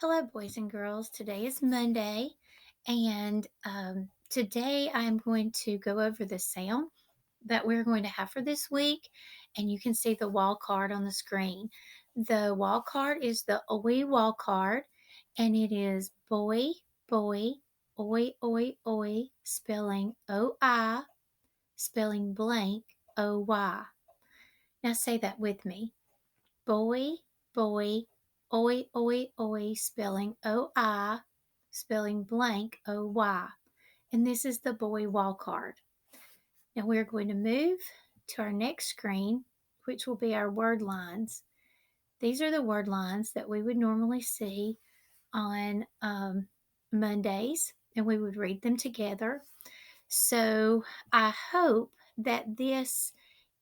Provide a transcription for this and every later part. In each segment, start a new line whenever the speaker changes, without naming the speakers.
Hello, boys and girls. Today is Monday, and today I'm going to go over the sound that we're going to have for this week. And you can see the wall card on the screen. The wall card is the OI wall card, and it is boy, boy, oi, oi, oi, spelling OI, spelling blank OY. Now say that with me. Boy, boy, oi, oi, oi, spelling OI, spelling blank OY. And this is the boy wall card. Now we're going to move to our next screen, which will be our word lines. These are the word lines that we would normally see on Mondays, and we would read them together. So I hope that this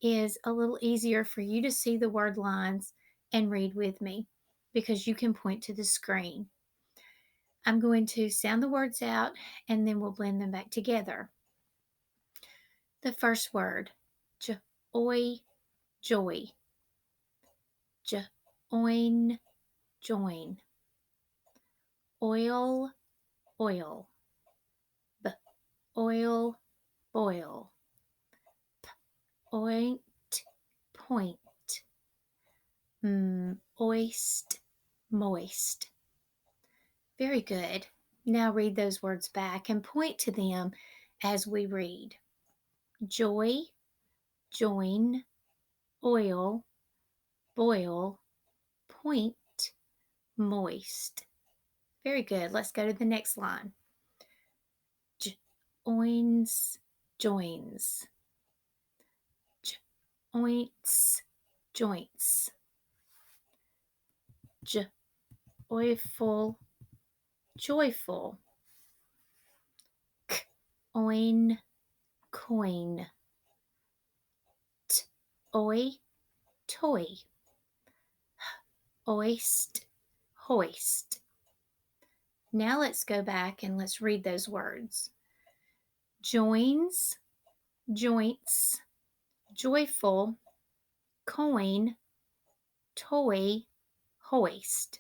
is a little easier for you to see the word lines and read with me because you can point to the screen. I'm going to sound the words out and then we'll blend them back together. The first word, joy, joy, join, join, oil, oil, oil, boil, point, point, oist, moist. Very good. Now read those words back and point to them as we read. Joy, join, oil, boil, point, moist. Very good. Let's go to the next line. Joins, joins. Joints, joints. Joyful, joyful. Oin, coin. Oi, toy. Oist, hoist. Now let's go back and let's read those words. Joins, joints, joyful, coin, toy, hoist.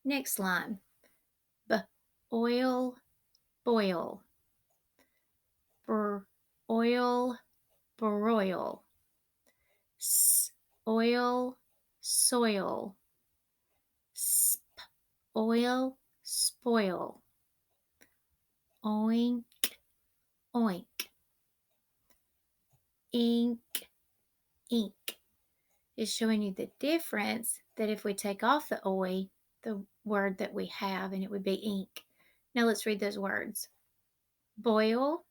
Next line. Oil, boil. Oil, broil. Oil, soil. Oil, spoil. Oink, oink. Ink, ink. Is showing you the difference that if we take off the oi, the word that we have, and it would be ink. Now let's read those words. Boil,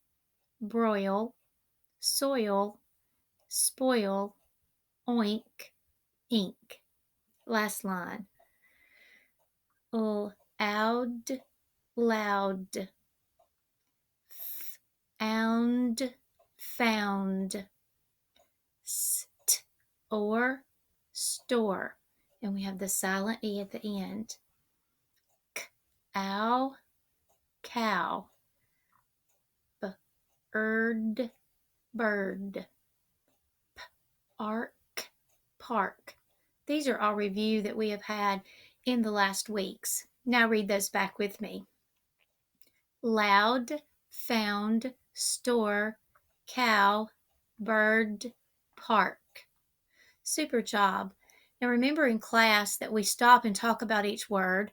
broil, soil, spoil, oink, ink. Last line. Loud, loud. Found, found. Or store. And we have the silent E at the end. Ow, cow. Bird, bird. Ark, park. These are all review that we have had in the last weeks. Now read those back with me. Loud, found, store, cow, bird, park. Super job. Now remember in class that we stop and talk about each word,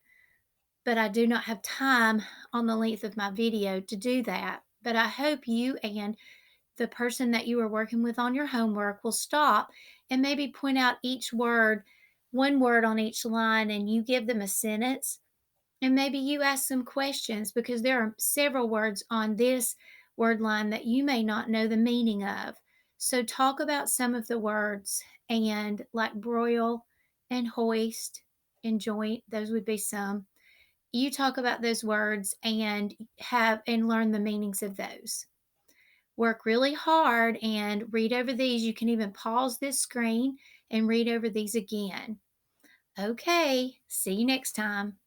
but I do not have time on the length of my video to do that. But I hope you and the person that you are working with on your homework will stop and maybe point out each word, one word on each line, and you give them a sentence. And maybe you ask some questions because there are several words on this word line that you may not know the meaning of. So talk about some of the words, and like broil and hoist and joint, those would be some. You talk about those words and learn the meanings of those. Work really hard and read over these. You can even pause this screen and read over these again. Okay, see you next time.